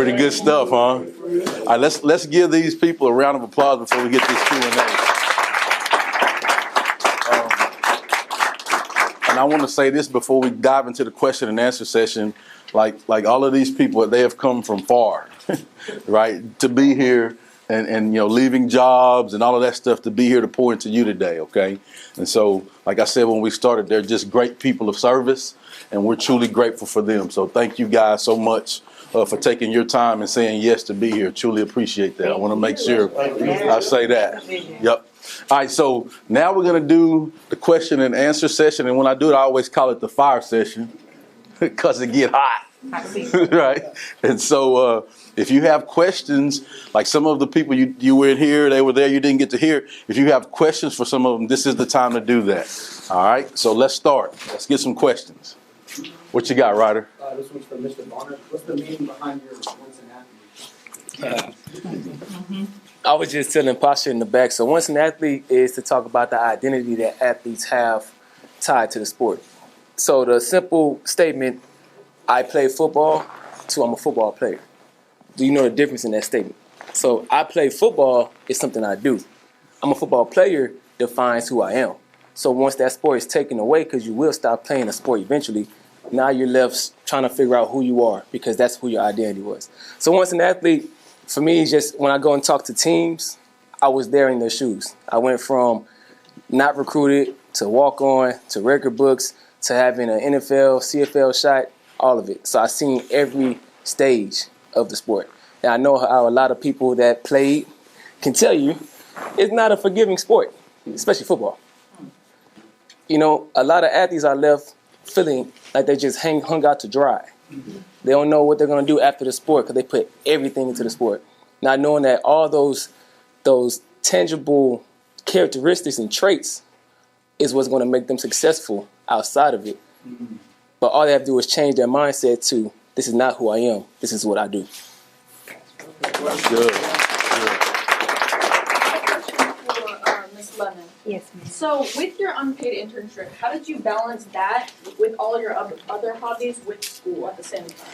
Pretty good stuff, huh? All right, let's give these people a round of applause before we get this Q&A. And I want to say this before we dive into the question and answer session. Like all of these people, they have come from far, right, to be here and leaving jobs and all of that stuff to be here to pour into you today, okay? And so, like I said when we started, they're just great people of service, and we're truly grateful for them. So thank you guys so much for taking your time and saying yes to be here. Truly appreciate that. I want to make sure I say that. Yep. All right, so now we're going to do the question and answer session, and when I do it, I always call it the fire session because it get hot, right? And so if you have questions, like some of the people you were in here, they were there, you didn't get to hear. If you have questions for some of them, this is the time to do that. All right, so let's start. Let's get some questions. What you got, Ryder? This one's for Mr. Bonner. What's the meaning behind your once an athlete? I was just telling Pasha in the back. So once an athlete is to talk about the identity that athletes have tied to the sport. So the simple statement, I play football, to I'm a football player. Do you know the difference in that statement? So I play football is something I do. I'm a football player defines who I am. So once that sport is taken away, because you will stop playing a sport eventually, now you're left trying to figure out who you are because that's who your identity was. So once an athlete, for me, it's just when I go and talk to teams, I was there in their shoes. I went from not recruited to walk on to record books to having an NFL, CFL shot, all of it. So I've seen every stage of the sport. And I know how a lot of people that played can tell you it's not a forgiving sport, especially football. You know, a lot of athletes are left feeling like they just hung out to dry. They don't know what they're going to do after the sport because they put everything into the sport. Not knowing that all those tangible characteristics and traits is what's going to make them successful outside of it. But all they have to do is change their mindset to, this is not who I am, this is what I do. Good. Ms. Lemon. Yes, ma'am. So with your unpaid internship, how did you balance that with all your other hobbies with school at the same time?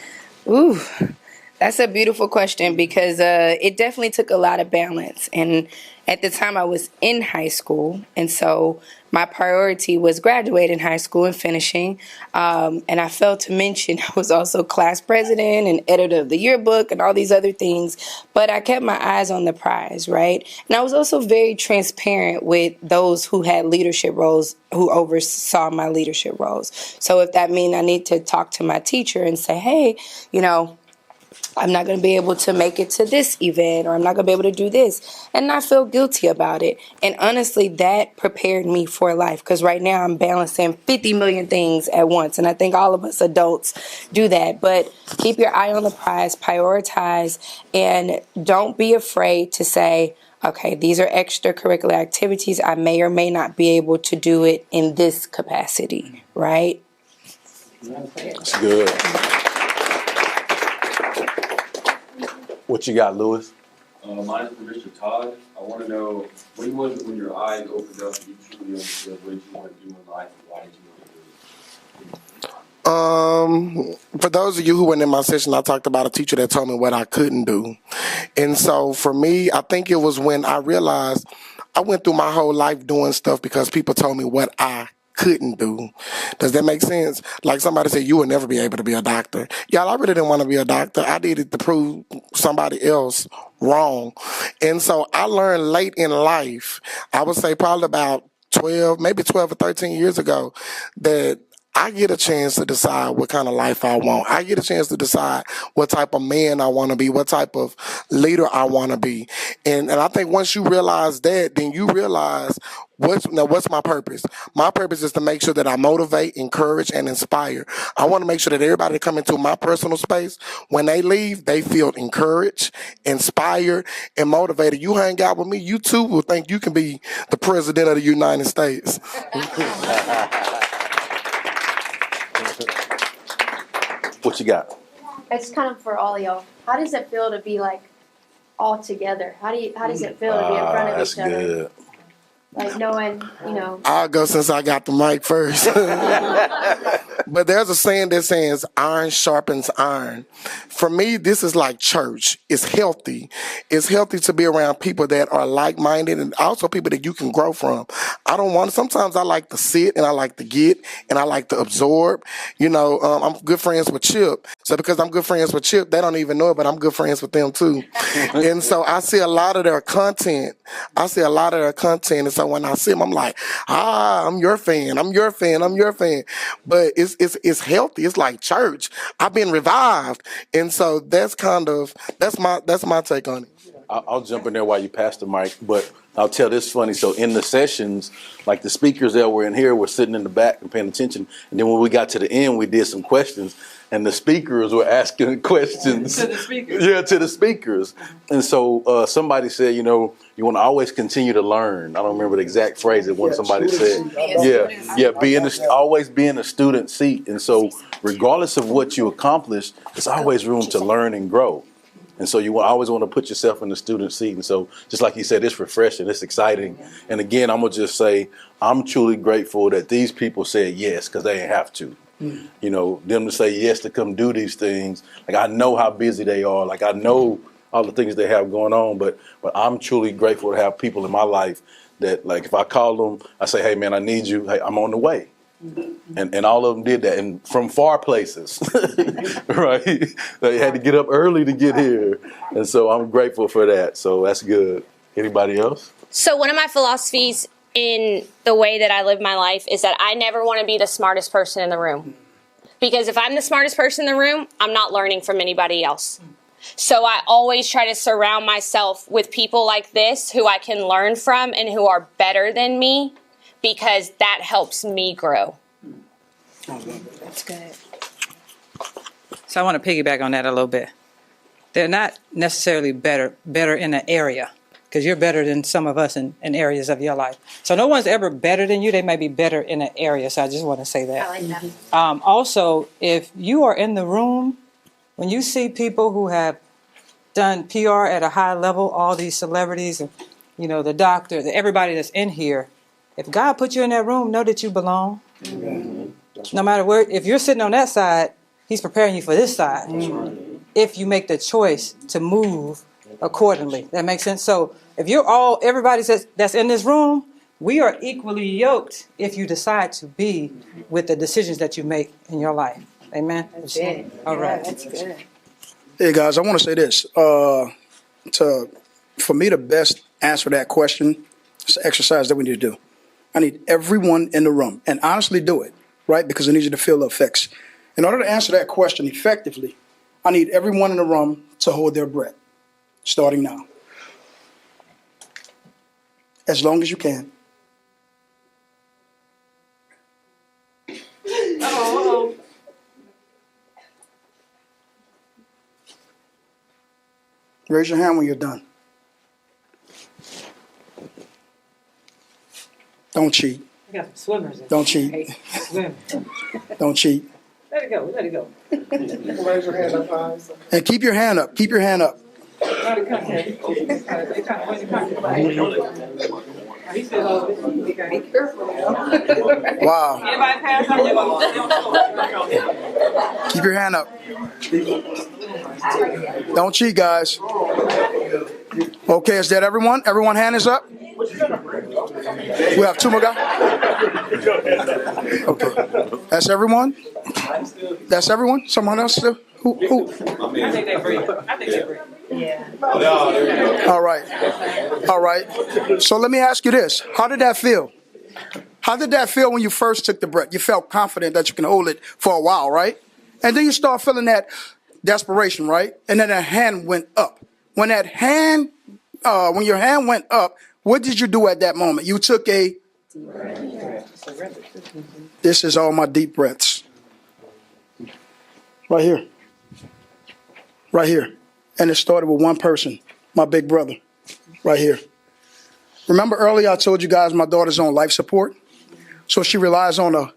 Ooh, that's a beautiful question because it definitely took a lot of balance. And at the time I was in high school, and so my priority was graduating high school and finishing. And I failed to mention I was also class president and editor of the yearbook and all these other things. But I kept my eyes on the prize, right? And I was also very transparent with those who had leadership roles, who oversaw my leadership roles. So if that means I need to talk to my teacher and say, hey, I'm not going to be able to make it to this event, or I'm not going to be able to do this, and not feel guilty about it. And honestly, that prepared me for life, because right now I'm balancing 50 million things at once, and I think all of us adults do that. But keep your eye on the prize, prioritize, and don't be afraid to say, okay, these are extracurricular activities. I may or may not be able to do it in this capacity, right? That's good. What you got, Lewis? Mine is for Mr. Todd. I want to know, when was it when your eyes opened up and you truly understood what you want to do in life and why did you want to do it? For those of you who went in my session, I talked about a teacher that told me what I couldn't do. And so for me, I think it was when I realized I went through my whole life doing stuff because people told me what I couldn't do. Does that make sense? Like somebody said, you will never be able to be a doctor. Y'all, I really didn't want to be a doctor. I did it to prove somebody else wrong. And so I learned late in life, I would say probably about 12 or 13 years ago, that I get a chance to decide what kind of life I want. I get a chance to decide what type of man I want to be, what type of leader I want to be. And I think once you realize that, then you realize what's my purpose? My purpose is to make sure that I motivate, encourage, and inspire. I want to make sure that everybody that come into my personal space, when they leave, they feel encouraged, inspired, and motivated. You hang out with me, you too will think you can be the president of the United States. What you got? It's kind of for all of y'all. How does it feel to be like all together? How does it feel to be in front of each other? That's good. Like knowing, I'll go since I got the mic first. But there's a saying that says iron sharpens iron. For me, this is like church. It's healthy. It's healthy to be around people that are like-minded and also people that you can grow from. I don't want to, sometimes I like to sit and I like to get and I like to absorb. I'm good friends with Chip. So because I'm good friends with Chip, they don't even know it, but I'm good friends with them too. And so I see a lot of their content. And so when I see them, I'm like, I'm your fan. But it's healthy. It's like church. I've been revived. And so that's my take on it. I'll jump in there while you pass the mic, but I'll tell this funny. So in the sessions, like the speakers that were in here were sitting in the back and paying attention. And then when we got to the end, we did some questions. And the speakers were asking questions. To the speakers. Yeah, to the speakers. And so somebody said, you want to always continue to learn. I don't remember the exact phrase that one somebody said. Always be in a student seat. And so regardless of what you accomplish, there's always room to learn and grow. And so you always want to put yourself in the student seat. And so just like you said, it's refreshing, it's exciting. And again, I'm going to just say, I'm truly grateful that these people said yes, because they didn't have to. Them to say yes to come do these things. Like, I know how busy they are. Like, I know all the things they have going on, but I'm truly grateful to have people in my life that, like, if I call them, I say, hey man, I need you. Hey, I'm on the way. And all of them did that, and from far places, right? They had to get up early to get here. And so I'm grateful for that. So that's good. Anybody else? So one of my philosophies in the way that I live my life is that I never want to be the smartest person in the room. Because if I'm the smartest person in the room, I'm not learning from anybody else. So I always try to surround myself with people like this who I can learn from and who are better than me, because that helps me grow. That's good. So I want to piggyback on that a little bit. They're not necessarily better in an area, because you're better than some of us in areas of your life. So no one's ever better than you. They may be better in an area. So I just want to say that. I like that. Also, if you are in the room, when you see people who have done PR at a high level, all these celebrities, and the doctor, everybody that's in here, if God put you in that room, know that you belong. No matter where, if you're sitting on that side, He's preparing you for this side. If you make the choice to move accordingly. That makes sense? So if everybody that's in this room, we are equally yoked if you decide to be with the decisions that you make in your life. Amen? That's it. All right. That's good. Hey guys, I want to say this. For me, the best answer to that question is the exercise that we need to do. I need everyone in the room, and honestly do it, right? Because I need you to feel the effects. In order to answer that question effectively, I need everyone in the room to hold their breath, starting now. As long as you can. Uh-oh. Raise your hand when you're done. Don't cheat. We got some swimmers. Don't cheat. Hey, swim. Don't cheat. Let it go. Let it go. Raise your hand up high. And keep your hand up. Keep your hand up. Let it come, Ted. He said, be careful. Wow. Anybody pass out? Keep your hand up. Don't cheat, guys. Okay, is that everyone? Everyone hand is up? We have two more guys? Okay. That's everyone? That's everyone? Someone else still? Who? I think they breathe. Yeah. All right. All right. So let me ask you this. How did that feel? How did that feel when you first took the breath? You felt confident that you can hold it for a while, right? And then you start feeling that desperation, right? And then a hand went up. When your hand went up, what did you do at that moment? You took a... This is all my deep breaths. Right here. Right here. And it started with one person, my big brother, right here. Remember earlier I told you guys my daughter's on life support? So she relies on a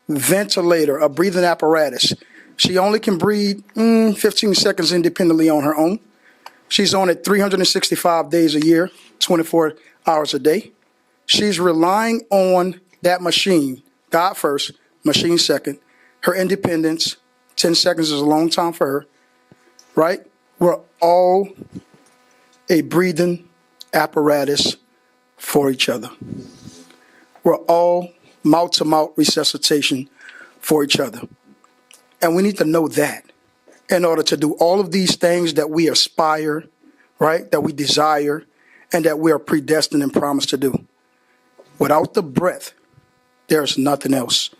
ventilator, a breathing apparatus. She only can breathe 15 seconds independently on her own. She's on it 365 days a year, 24 hours a day. She's relying on that machine, God first, machine second, her independence. 10 seconds is a long time for her, right? We're all a breathing apparatus for each other. We're all mouth-to-mouth resuscitation for each other. And we need to know that in order to do all of these things that we aspire, right, that we desire, and that we are predestined and promised to do. Without the breath, there's nothing else.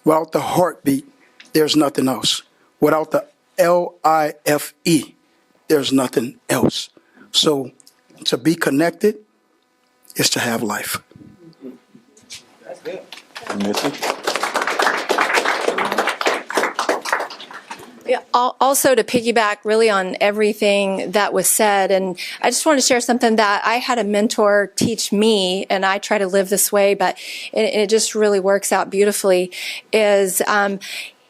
Without the heartbeat, there's nothing else. Without the LIFE, there's nothing else. So to be connected is to have life. That's good. Missy? Yeah, also to piggyback really on everything that was said, and I just want to share something that I had a mentor teach me, and I try to live this way, but it just really works out beautifully, is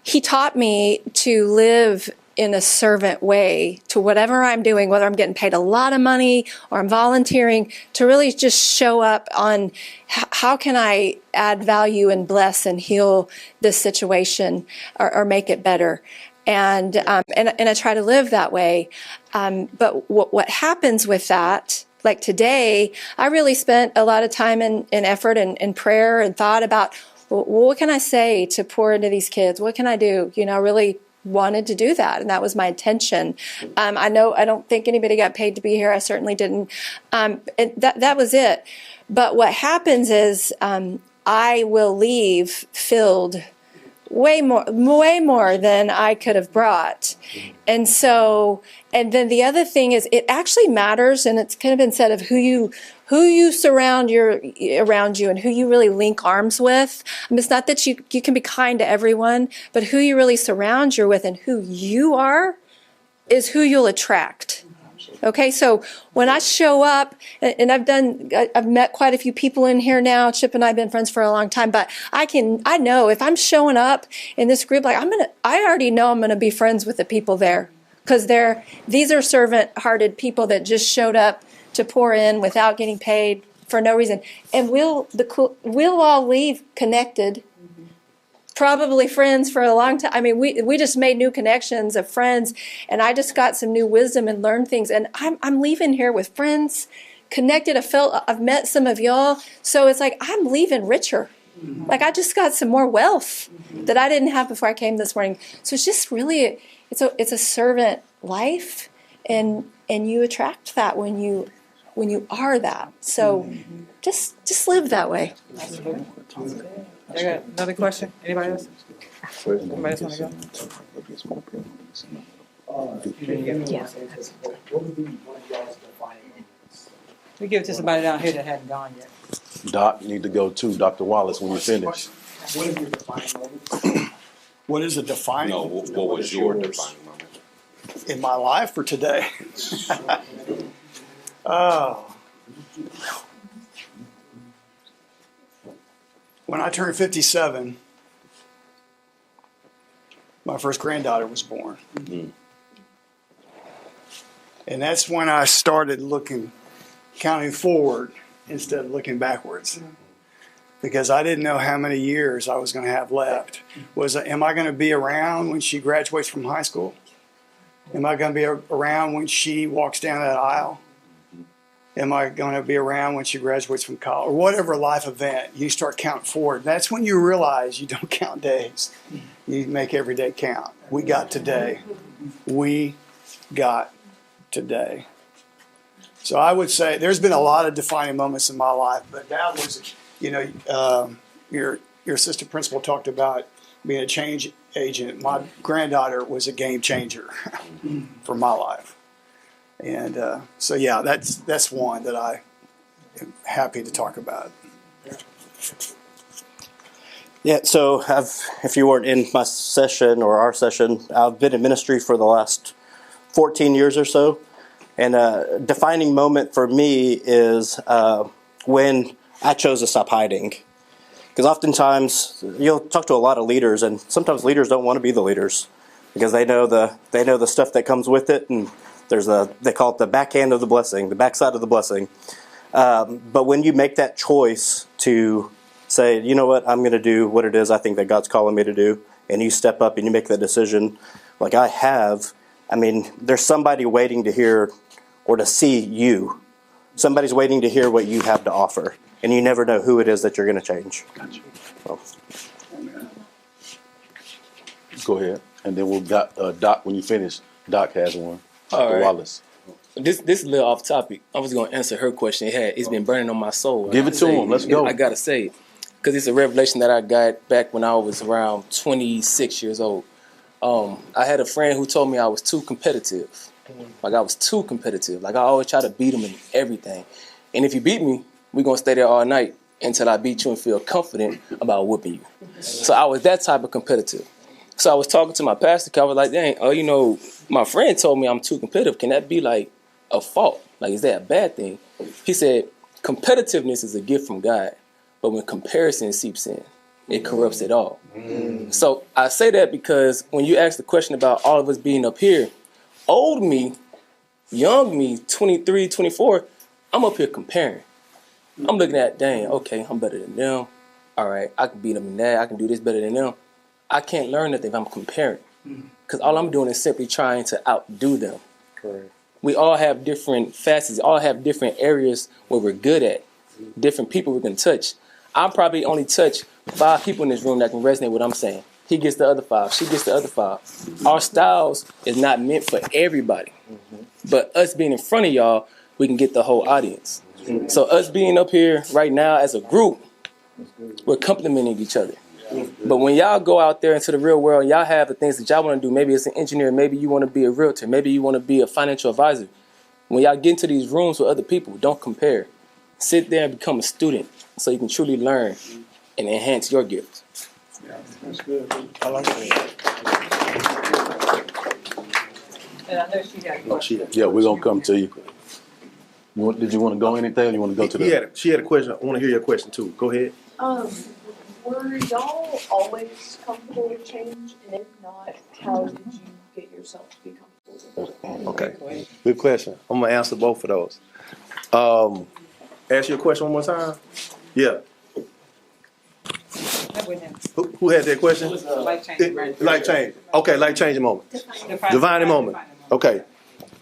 he taught me to live in a servant way to whatever I'm doing, whether I'm getting paid a lot of money or I'm volunteering, to really just show up on how can I add value and bless and heal this situation or make it better. And I try to live that way. But what happens with that, like today, I really spent a lot of time and effort and prayer and thought about, well, what can I say to pour into these kids? What can I do? You know, I really wanted to do that, and that was my intention. I don't think anybody got paid to be here. I certainly didn't. That was it. But what happens is I will leave filled way more than I could have brought. And so, and then the other thing is it actually matters, and it's kind of been said, of who you surround around you and who you really link arms with. I mean, it's not that you can be kind to everyone, but who you really surround you with and who you are is who you'll attract. Okay, so when I show up, and I've met quite a few people in here now. Chip and I have been friends for a long time, but I know if I'm showing up in this group, like I already know I'm gonna be friends with the people there, because these are servant-hearted people that just showed up to pour in without getting paid for no reason, and we'll all leave connected. Probably friends for a long time. I mean, we just made new connections of friends, and I just got some new wisdom and learned things. And I'm leaving here with friends, connected. I've met some of y'all, so it's like I'm leaving richer. Like I just got some more wealth that I didn't have before I came this morning. So it's just really it's a servant life, and you attract that when you are that. So just live that way. I got another question. Anybody else? Anybody else want to go? Yeah. What would be one of y'all's defining moments? We give it to somebody down here that hadn't gone yet. Doc, need to go too. Dr. Wallace, when you finish. What are your defining moments? What is a defining? No, what was your defining moment? In my life or today? Oh. When I turned 57, my first granddaughter was born. Mm-hmm. And that's when I started counting forward instead of looking backwards. Because I didn't know how many years I was going to have left. Am I going to be around when she graduates from high school? Am I going to be around when she walks down that aisle? Am I going to be around when she graduates from college? Or whatever life event, you start counting forward. That's when you realize you don't count days. You make every day count. We got today. We got today. So I would say there's been a lot of defining moments in my life, but that was, your assistant principal talked about being a change agent. My granddaughter was a game changer for my life. And so, yeah, that's one that I am happy to talk about. Yeah, so if you weren't in my session or our session, I've been in ministry for the last 14 years or so. And a defining moment for me is when I chose to stop hiding. Because oftentimes you'll talk to a lot of leaders, and sometimes leaders don't want to be the leaders because they know the stuff that comes with it, and they call it the backhand of the blessing, the backside of the blessing. But when you make that choice to say, you know what, I'm going to do what it is I think that God's calling me to do, and you step up and you make that decision like I have, I mean, there's somebody waiting to hear or to see you. Somebody's waiting to hear what you have to offer, and you never know who it is that you're going to change. Gotcha. So. Go ahead, and then we'll got Doc. When you finish, Doc has one. Dr. right. Wallace. This is a little off topic. I was going to answer her question. It's been burning on my soul. Give it to him. Let's go. I got to say it because it's a revelation that I got back when I was around 26 years old. I had a friend who told me I was too competitive. Like I was too competitive. Like I always try to beat him in everything. And if you beat me, we're going to stay there all night until I beat you and feel confident about whooping you. So I was that type of competitive. So I was talking to my pastor. I was like, dang, my friend told me I'm too competitive. Can that be like a fault? Like, is that a bad thing? He said, competitiveness is a gift from God, but when comparison seeps in, it corrupts it all. So I say that because when you ask the question about all of us being up here, old me, young me, 23, 24, I'm up here comparing. I'm looking at, dang, okay, I'm better than them. All right, I can beat them in that. I can do this better than them. I can't learn nothing if I'm comparing. Because all I'm doing is simply trying to outdo them. Correct. We all have different facets, all have different areas where we're good at, different people we can touch. I probably only touch 5 people in this room that can resonate with what I'm saying. He gets the other 5, she gets the other 5. Our styles is not meant for everybody. But us being in front of y'all, we can get the whole audience. So us being up here right now as a group, we're complementing each other. But when y'all go out there into the real world, y'all have the things that y'all want to do. Maybe it's an engineer. Maybe you want to be a realtor. Maybe you want to be a financial advisor. When y'all get into these rooms with other people, don't compare. Sit there and become a student so you can truly learn and enhance your gift. Yeah, that's good. I like that. And I know she got a question. Yeah, we're gonna come to you. Did you want to go anything? Or you want to go to the? She had a question. I want to hear your question too. Go ahead. Were y'all always comfortable with change? And if not, how did you get yourself to be comfortable with it? Okay, good question. I'm gonna answer both of those. Ask your question one more time. Yeah. Who had that question? Life changing. Okay, life changing moment. Defining moment. Okay.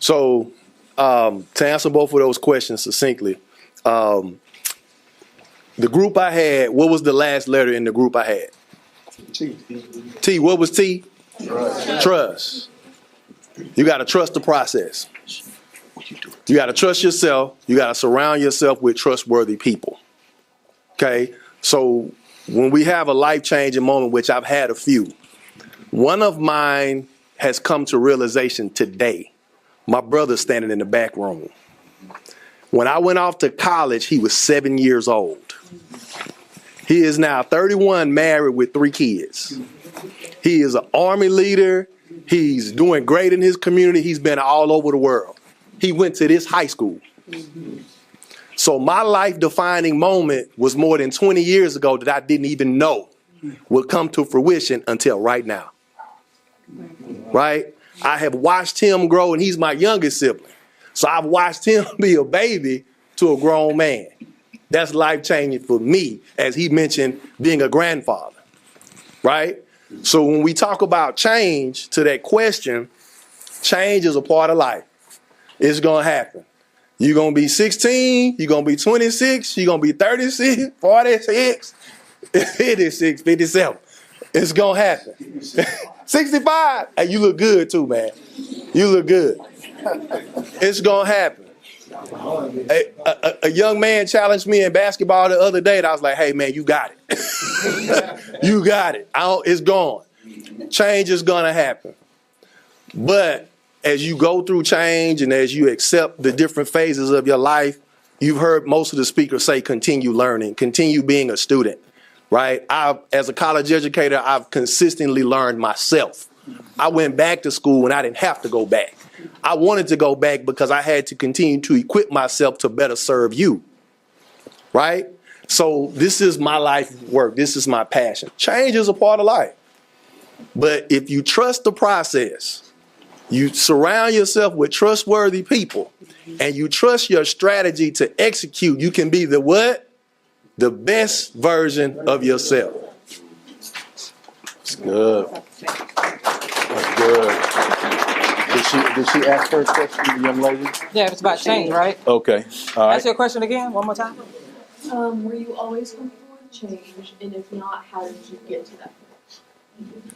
So to answer both of those questions succinctly, the group I had, what was the last letter in the group I had? T. T, what was T? Trust. You got to trust the process. You got to trust yourself. You got to surround yourself with trustworthy people. Okay? So when we have a life-changing moment, which I've had a few, one of mine has come to realization today. My brother's standing in the back room. When I went off to college, he was 7 years old. He is now 31, married with 3 kids. He is an Army leader. He's doing great in his community. He's been all over the world. He went to this high school. So my life-defining moment was more than 20 years ago that I didn't even know would come to fruition until right now. Right? I have watched him grow, and he's my youngest sibling. So I've watched him be a baby to a grown man. That's life-changing for me, as he mentioned, being a grandfather, right? So when we talk about change, to that question, change is a part of life. It's going to happen. You're going to be 16, you're going to be 26, you're going to be 36, 46, 56, 57. It's going to happen. 65, hey, you look good too, man. You look good. It's going to happen. A young man challenged me in basketball the other day, and I was like, hey, man, you got it. You got it. It's gone. Change is going to happen. But as you go through change and as you accept the different phases of your life, you've heard most of the speakers say continue learning, continue being a student, right? As a college educator, I've consistently learned myself. I went back to school when I didn't have to go back. I wanted to go back because I had to continue to equip myself to better serve you, right? So this is my life work. This is my passion. Change is a part of life. But if you trust the process, you surround yourself with trustworthy people, and you trust your strategy to execute, you can be the what? The best version of yourself. That's good. That's good. Did she ask her question, the young lady? Yeah, it's about change, right? Okay. All right. Ask your question again, one more time. Were you always comfortable with change, and if not, how did you get to that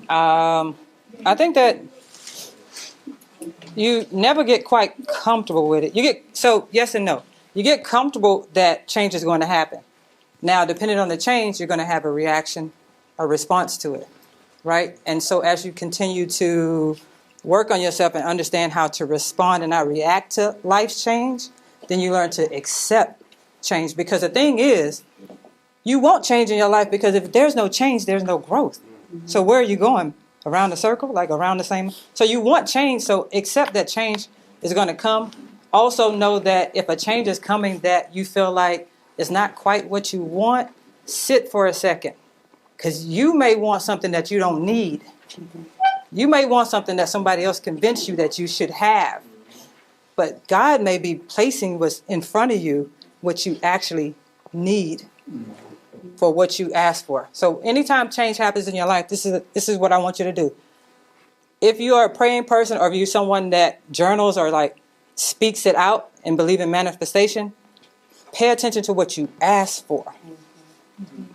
point? I think that you never get quite comfortable with it. So yes and no. You get comfortable that change is going to happen. Now, depending on the change, you're going to have a reaction, a response to it, right? And so as you continue to work on yourself and understand how to respond and not react to life's change, then you learn to accept change. Because the thing is, you want change in your life, because if there's no change, there's no growth. So where are you going? Around the circle, like around the same? So you want change, so accept that change is going to come. Also know that if a change is coming that you feel like is not quite what you want, sit for a second. Because you may want something that you don't need. You may want something that somebody else convinced you that you should have. But God may be placing what's in front of you, what you actually need for what you ask for. So anytime change happens in your life, this is what I want you to do. If you are a praying person, or if you're someone that journals or like speaks it out and believe in manifestation, pay attention to what you ask for.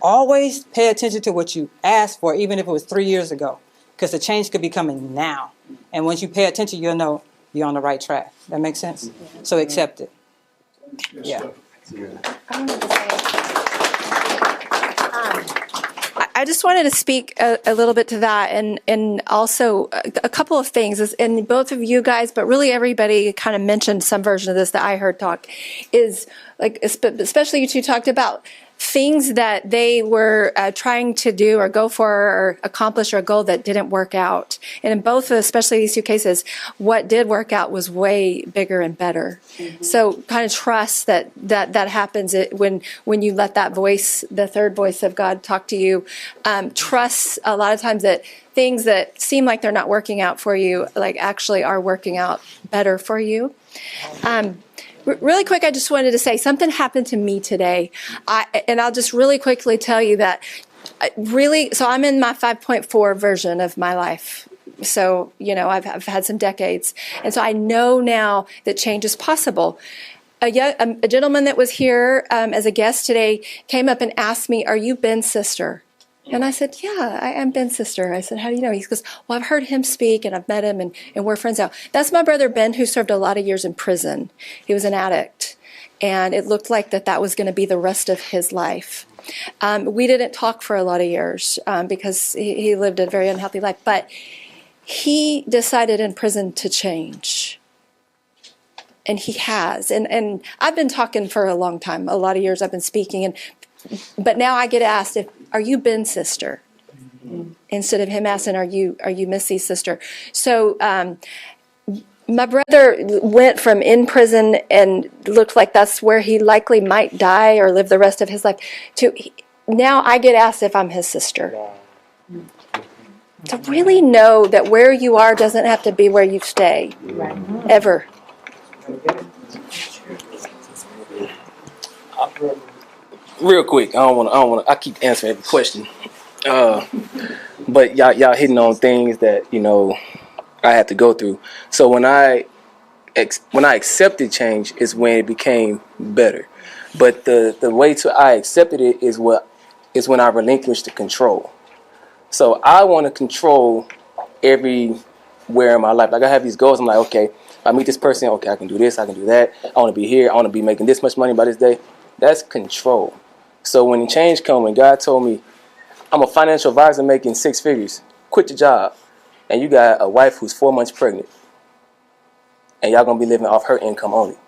Always pay attention to what you asked for, even if it was 3 years ago, because the change could be coming now. And once you pay attention, you'll know you're on the right track. That makes sense? So accept it. Yeah. I just wanted to speak a little bit to that, and also a couple of things. And both of you guys, but really everybody kind of mentioned some version of this that I heard talk, is like, especially you two talked about things that they were trying to do or go for or accomplish, or a goal that didn't work out. And in both, especially these two cases, what did work out was way bigger and better. Mm-hmm. So kind of trust that happens when you let that voice, the third voice of God, talk to you. Trust a lot of times that things that seem like they're not working out for you, like actually are working out better for you. Really quick, I just wanted to say something happened to me today. And I'll just really quickly tell you that so I'm in my 5.4 version of my life. So, I've had some decades. And so I know now that change is possible. A gentleman that was here as a guest today came up and asked me, "Are you Ben's sister?" And I said, "Yeah, I am Ben's sister." I said, "How do you know?" He goes, "Well, I've heard him speak and I've met him and we're friends now." That's my brother Ben, who served a lot of years in prison. He was an addict, and it looked like that was going to be the rest of his life. We didn't talk for a lot of years because he lived a very unhealthy life, but he decided in prison to change. And he has. And I've been talking for a long time, a lot of years I've been speaking, but now I get asked, "Are you Ben's sister?" Instead of him asking, "Are you Missy's sister?" So my brother went from in prison and looked like that's where he likely might die or live the rest of his life, to now I get asked if I'm his sister. To really know that where you are doesn't have to be where you stay, ever. Real quick, I keep answering every question. But y'all hitting on things that, I had to go through. So when I accepted change is when it became better. But the way I accepted it is when I relinquished the control. So I want to control everywhere in my life. Like I have these goals. I'm like, okay, if I meet this person, okay, I can do this, I can do that. I want to be here. I want to be making this much money by this day. That's control. So when change came, when God told me, I'm a financial advisor making 6 figures, quit your job, and you got a wife who's 4 months pregnant, and y'all gonna be living off her income only.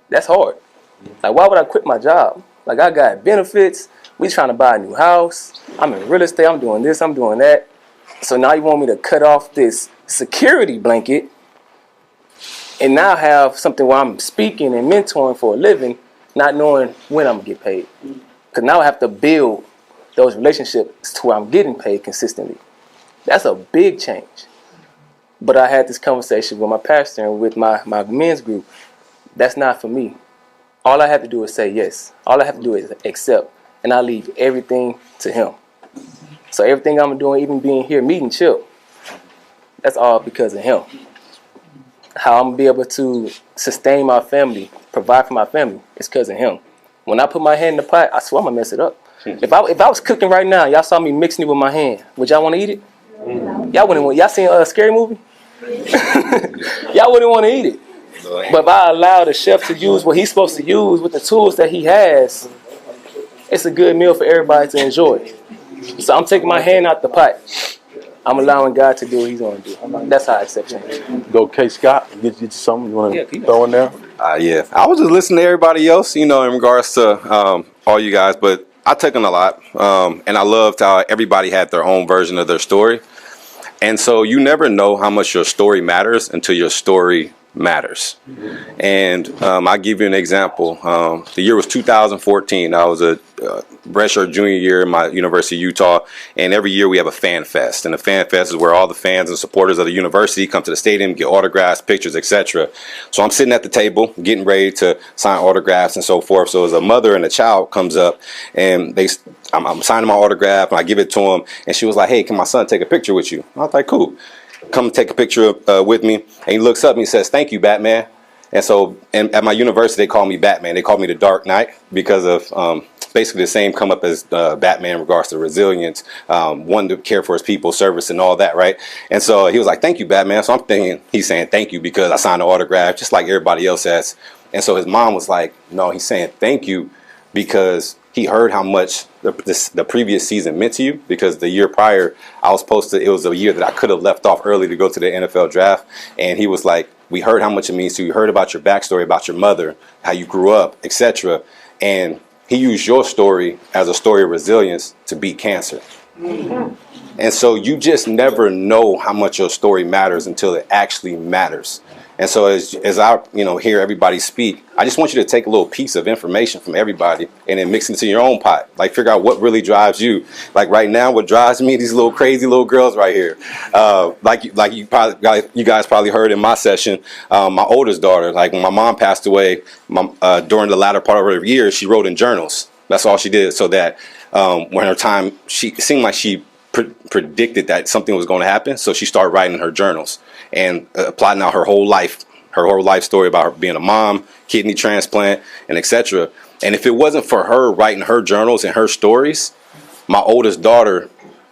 That's hard. Like, why would I quit my job? Like, I got benefits. We trying to buy a new house. I'm in real estate. I'm doing this. I'm doing that. So now you want me to cut off this security blanket and now have something where I'm speaking and mentoring for a living, not knowing when I'm gonna get paid. Because now I have to build those relationships to where I'm getting paid consistently. That's a big change. But I had this conversation with my pastor and with my men's group. That's not for me. All I have to do is say yes. All I have to do is accept. And I leave everything to him. So everything I'm doing, even being here, meeting Chip, that's all because of him. How I'm gonna be able to sustain my family, provide for my family, it's because of him. When I put my hand in the pot, I swear I'm gonna mess it up. If I was cooking right now, y'all saw me mixing it with my hand, would y'all want to eat it? Y'all wouldn't want. Y'all seen a scary movie? Y'all wouldn't want to eat it. But if I allow the chef to use what he's supposed to use with the tools that he has, it's a good meal for everybody to enjoy. So I'm taking my hand out the pot. I'm allowing God to do what he's going to do. That's how I accept change. Go, K. Scott. Get you something you want to throw in there? Yeah, I was just listening to everybody else, in regards to all you guys, but I took in a lot, and I loved how everybody had their own version of their story. And so you never know how much your story matters until your story matters. And I'll give you an example. The year was 2014. I was a redshirt junior year in my University of Utah, and every year we have a fan fest. And the fan fest is where all the fans and supporters of the university come to the stadium, get autographs, pictures, etc. So I'm sitting at the table getting ready to sign autographs and so forth. So as a mother and a child comes up, and I'm signing my autograph, and I give it to him, and she was like, "Hey, can my son take a picture with you?" I was like, "Cool. Come take a picture with me." And he looks up and he says, "Thank you, Batman." And so at my university, they call me Batman. They call me the Dark Knight because of basically the same come up as Batman in regards to resilience, one to care for his people, service, and all that, right? And so he was like, "Thank you, Batman." So I'm thinking he's saying thank you because I signed an autograph, just like everybody else has. And so his mom was like, "No, he's saying thank you because he heard how much the previous season meant to you, because the year prior, it was a year that I could have left off early to go to the NFL draft." And he was like, "We heard how much it means to you. We heard about your backstory, about your mother, how you grew up, etc." And he used your story as a story of resilience to beat cancer. And so you just never know how much your story matters until it actually matters. And so as I hear everybody speak, I just want you to take a little piece of information from everybody and then mix it into your own pot. Like, figure out what really drives you. Like right now, what drives me, these little crazy little girls right here. Like you guys probably heard in my session, my oldest daughter, like when my mom passed away, during the latter part of her years, she wrote in journals. That's all she did. So that when her time, it seemed like she predicted that something was going to happen. So she started writing her journals and plotting out her whole life story about her being a mom, kidney transplant, and etc. And if it wasn't for her writing her journals and her stories, my oldest daughter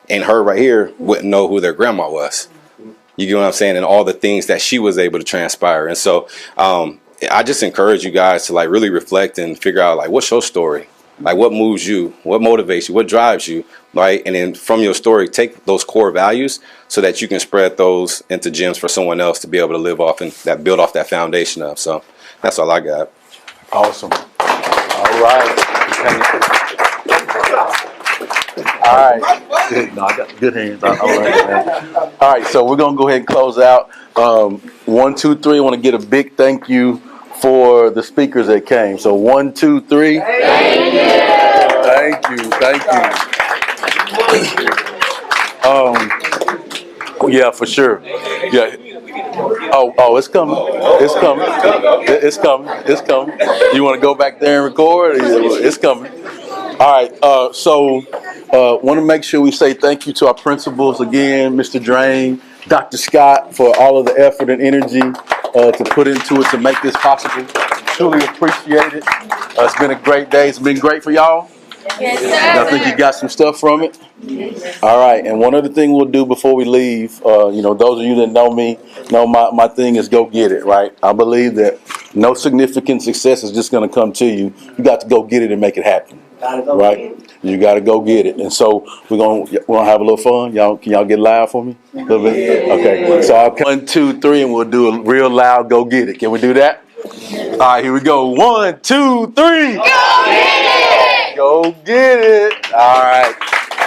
and her right here wouldn't know who their grandma was. You get what I'm saying? And all the things that she was able to transpire. And so I just encourage you guys to like really reflect and figure out like, what's your story? Like, what moves you? What motivates you? What drives you? Right? And then from your story, take those core values so that you can spread those into gems for someone else to be able to live off and that build off that foundation of. So that's all I got. Awesome. All right. All right. No, I got good hands. All right, man. All right. So we're going to go ahead and close out. 1, 2, 3. I want to get a big thank you for the speakers that came. So 1, 2, 3. Thank you. Thank you. Thank you. Yeah, for sure. Yeah. Oh, it's coming. It's coming. It's coming. It's coming. You want to go back there and record? It's coming. All right. So want to make sure we say thank you to our principals again, Mr. Drain, Dr. Scott, for all of the effort and energy to put into it to make this possible. Truly appreciate it. It's been a great day. It's been great for y'all. Yes, sir. I think you got some stuff from it. All right. And one other thing we'll do before we leave, those of you that know me know my thing is go get it, right? I believe that no significant success is just going to come to you. You got to go get it and make it happen. Right? You got to go get it. And so we're gonna have a little fun. Can y'all get loud for me? A little bit? Okay. So I'll count 1, 2, 3, and we'll do a real loud go get it. Can we do that? All right, here we go. 1, 2, 3. Go get it! Go get it. All right.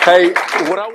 Hey, what I